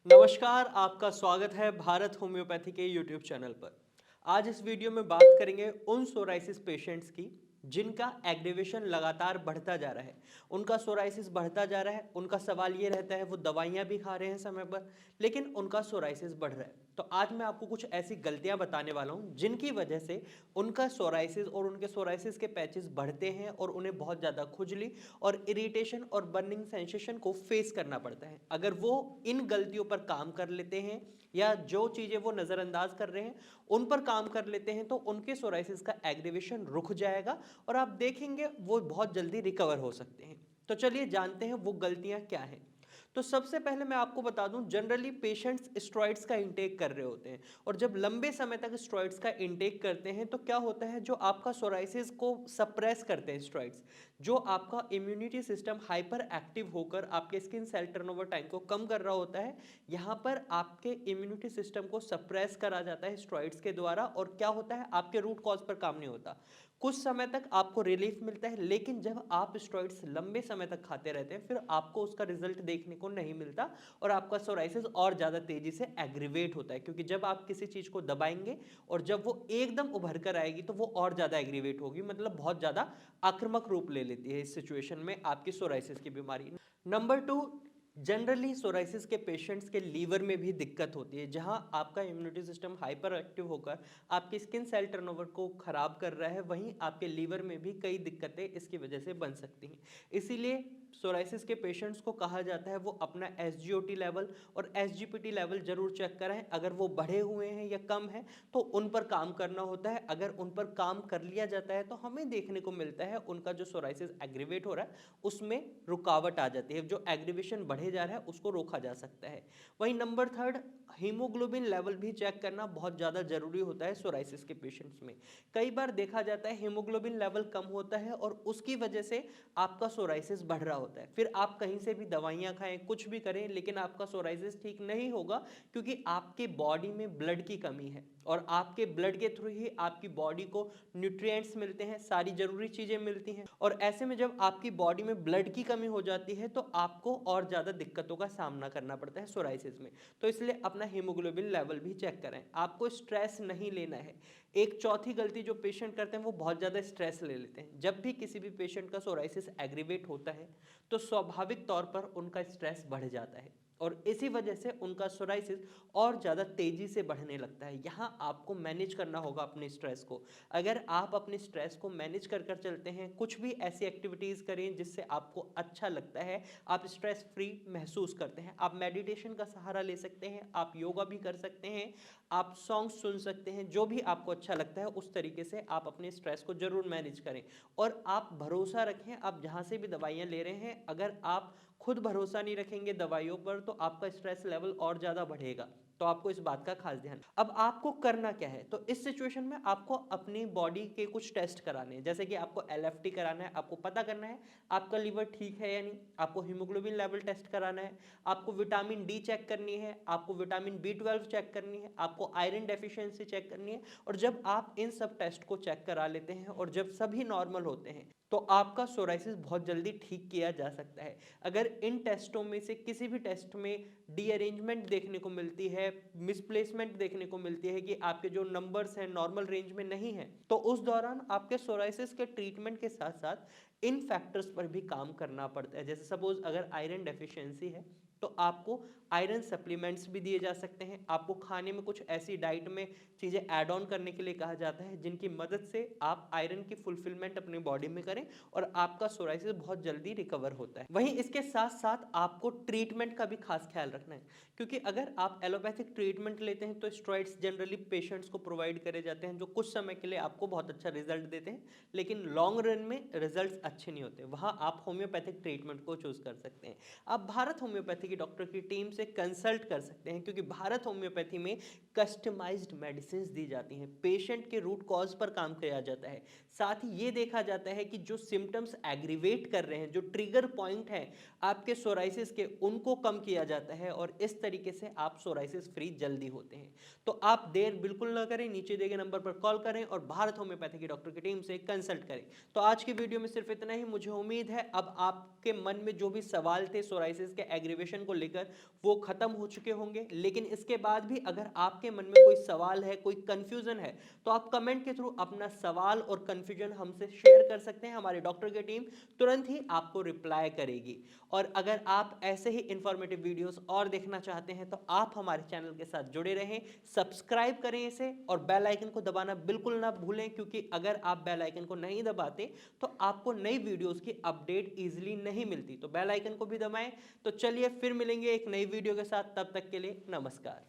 नमस्कार, आपका स्वागत है भारत होम्योपैथी के यूट्यूब चैनल पर। आज इस वीडियो में बात करेंगे उन सोराइसिस पेशेंट्स की जिनका एग्रीवेशन लगातार बढ़ता जा रहा है। उनका सोराइसिस बढ़ता जा रहा है, उनका सवाल ये रहता है वो दवाइयाँ भी खा रहे हैं समय पर, लेकिन उनका सोराइसिस बढ़ रहा है। तो आज मैं आपको कुछ ऐसी गलतियां बताने वाला हूं जिनकी वजह से उनका सोराइसिस और उनके सोराइसिस के पैचेस बढ़ते हैं और उन्हें बहुत ज़्यादा खुजली और इरिटेशन और बर्निंग सेंसेशन को फेस करना पड़ता है। अगर वो इन गलतियों पर काम कर लेते हैं या जो चीज़ें वो नज़रअंदाज कर रहे हैं उन पर काम कर लेते हैं तो उनके सोराइसिस का एग्रीवेशन रुक जाएगा और आप देखेंगे वो बहुत जल्दी रिकवर हो सकते हैं। तो चलिए जानते हैं वो गलतियां क्या हैं। तो सबसे पहले मैं आपको बता दूं, जनरली पेशेंट्स स्टेरॉइड्स का इंटेक कर रहे होते हैं और जब लंबे समय तक स्टेरॉइड्स का इंटेक करते हैं तो क्या होता है, जो आपका सोराइसिस को सप्रेस करते हैं स्टेरॉइड्स, जो आपका इम्यूनिटी सिस्टम हाइपर एक्टिव होकर आपके स्किन सेल टर्नओवर टाइम को कम कर रहा होता है, यहाँ पर आपके इम्यूनिटी सिस्टम को सप्रेस करा जाता है स्टेरॉइड्स के द्वारा और क्या होता है, आपके रूट कॉज पर काम नहीं होता। कुछ समय तक आपको रिलीफ मिलता है, लेकिन जब आप स्टेरॉइड्स लंबे समय तक खाते रहते हैं फिर आपको उसका रिजल्ट देखने को नहीं मिलता और आपका सोराइसिस और ज़्यादा तेजी से एग्रीवेट होता है, क्योंकि जब आप किसी चीज़ को दबाएंगे और जब वो एकदम उभर कर आएगी तो वो और ज़्यादा एग्रीवेट होगी, मतलब बहुत ज़्यादा आक्रामक रूप ले लेती है इस सिचुएशन में आपकी सोराइसिस की बीमारी। नंबर टू, जनरली सोराइसिस के पेशेंट्स के लीवर में भी दिक्कत होती है, जहां आपका इम्यूनिटी सिस्टम हाइपर एक्टिव होकर आपकी स्किन सेल टर्नओवर को खराब कर रहा है, वहीं आपके लीवर में भी कई दिक्कतें इसकी वजह से बन सकती हैं। इसीलिए सोराइसिस के पेशेंट्स को कहा जाता है वो अपना एसजीओटी लेवल और एसजीपीटी लेवल जरूर चेक कराएं। अगर वो बढ़े हुए हैं या कम है तो उन पर काम करना होता है। अगर उन पर काम कर लिया जाता है तो हमें देखने को मिलता है उनका जो सोराइसिस एग्रीवेट हो रहा है उसमें रुकावट आ जाती है, जो एग्रीवेशन बढ़े जा रहा है उसको रोका जा सकता है। वहीं नंबर थर्ड, हीमोग्लोबिन लेवल भी चेक करना बहुत ज़्यादा जरूरी होता है सोराइसिस के पेशेंट्स में। कई बार देखा जाता है हीमोग्लोबिन लेवल कम होता है और उसकी वजह से आपका सोराइसिस बढ़ रहा होता है, फिर आप कहीं से भी दवाइयां खाएं कुछ भी करें लेकिन आपका सोराइसिस ठीक नहीं होगा, क्योंकि आपके बॉडी में ब्लड की कमी है और आपके ब्लड के थ्रू ही आपकी बॉडी को न्यूट्रिएंट्स मिलते हैं, सारी जरूरी चीजें मिलती हैं और ऐसे में जब आपकी बॉडी में ब्लड की कमी हो जाती है तो आपको और ज्यादा दिक्कतों का सामना करना पड़ता है सोराइसिस में। तो इसलिए अपना हीमोग्लोबिन लेवल भी चेक करें। आपको स्ट्रेस नहीं लेना है। एक चौथी गलती जो पेशेंट करते हैं वो बहुत ज़्यादा स्ट्रेस ले लेते हैं। जब भी किसी भी पेशेंट का सोराइसिस एग्रीवेट होता है तो स्वाभाविक तौर पर उनका स्ट्रेस बढ़ जाता है और इसी वजह से उनका सोराइसिस और ज़्यादा तेजी से बढ़ने लगता है। यहाँ आपको मैनेज करना होगा अपने स्ट्रेस को। अगर आप अपने स्ट्रेस को मैनेज कर कर चलते हैं, कुछ भी ऐसी एक्टिविटीज़ करें जिससे आपको अच्छा लगता है, आप स्ट्रेस फ्री महसूस करते हैं, आप मेडिटेशन का सहारा ले सकते हैं, आप योगा भी कर सकते हैं, आप सॉन्ग सुन सकते हैं, जो भी आपको अच्छा लगता है उस तरीके से आप अपने स्ट्रेस को जरूर मैनेज करें। और आप भरोसा रखें, आप जहाँ से भी दवाइयाँ ले रहे हैं, अगर आप खुद भरोसा नहीं रखेंगे दवाइयों पर तो आपका स्ट्रेस लेवल और ज़्यादा बढ़ेगा। तो आपको इस बात का खास ध्यान। अब आपको करना क्या है, तो इस सिचुएशन में आपको अपनी बॉडी के कुछ टेस्ट कराने हैं, जैसे कि आपको एलएफटी कराना है, आपको पता करना है आपका लीवर ठीक है या नहीं, आपको हीमोग्लोबिन लेवल टेस्ट कराना है, आपको विटामिन डी चेक करनी है, आपको विटामिन B12 चेक करनी है, आपको आयरन डेफिशिएंसी चेक करनी है। और जब आप इन सब टेस्ट को चेक करा लेते हैं और जब सभी नॉर्मल होते हैं तो आपका सोराइसिस बहुत जल्दी ठीक किया जा सकता है। अगर इन टेस्टों में से किसी भी टेस्ट में डीअरेंजमेंट देखने को मिलती है, मिसप्लेसमेंट देखने को मिलती है कि आपके जो नंबर्स हैं नॉर्मल रेंज में नहीं है, तो उस दौरान आपके सोराइसिस के ट्रीटमेंट के साथ साथ इन फैक्टर्स पर भी काम करना पड़ता है। जैसे सपोज अगर आयरन डेफिशिएंसी है तो आपको आयरन सप्लीमेंट्स भी दिए जा सकते हैं। आपको खाने में कुछ ऐसी डाइट में चीज़ें ऐड ऑन करने के लिए कहा जाता है जिनकी मदद से आप आयरन की फुलफिलमेंट अपनी बॉडी में करें और आपका सोराइसिस बहुत जल्दी रिकवर होता है। वहीं इसके साथ साथ आपको ट्रीटमेंट का भी खास ख्याल रखना है, क्योंकि अगर आप एलोपैथिक ट्रीटमेंट लेते हैं तो स्टेरॉइड्स जनरली पेशेंट्स को प्रोवाइड करे जाते हैं जो कुछ समय के लिए आपको बहुत अच्छा रिजल्ट देते हैं, लेकिन लॉन्ग रन में रिजल्ट्स अच्छे नहीं होते। वहाँ आप होम्योपैथिक ट्रीटमेंट को चूज कर सकते हैं। आप भारत होम्योपैथी की डॉक्टर की टीम से कंसल्ट कर सकते हैं, क्योंकि भारत होम्योपैथी में कस्टमाइज्ड मेडिसिन दी जाती हैं, पेशेंट के रूट कॉज पर काम किया जाता है। साथ ही ये देखा जाता है कि जो सिम्टम्स एग्रीवेट कर रहे हैं, जो ट्रिगर पॉइंट है आपके सोराइसिस के, उनको कम किया जाता है और इस तरीके से आप सोराइसिस फ्री जल्दी होते हैं। तो आप देर बिल्कुल ना करें, नीचे दिए गए नंबर पर कॉल करें और भारत होम्योपैथी की डॉक्टर की टीम से कंसल्ट करें। तो आज की वीडियो में सिर्फ इतना ही। मुझे उम्मीद है अब आपके मन में जो भी सवाल थे सोराइसिस के एग्रीवेशन को लेकर वो वो खत्म हो चुके होंगे। लेकिन इसके बाद भी अगर आपके मन में कोई सवाल है, कोई कंफ्यूजन है, तो आप कमेंट के थ्रू अपना सवाल और कंफ्यूजन हमसे शेयर कर सकते हैं। हमारे डॉक्टर की टीम तुरंत ही आपको रिप्लाई करेगी। और अगर आप ऐसे ही इंफॉर्मेटिव वीडियोस और देखना चाहते हैं तो आप हमारे चैनल के साथ जुड़े रहें, सब्सक्राइब करें इसे और बेल आइकन को दबाना बिल्कुल ना भूलें, क्योंकि अगर आप बेल आइकन को नहीं दबाते तो आपको नई वीडियोस की अपडेट इजीली नहीं मिलती। तो बेल आइकन को भी दबाएं। तो चलिए फिर मिलेंगे एक नई वीडियो के साथ, तब तक के लिए नमस्कार।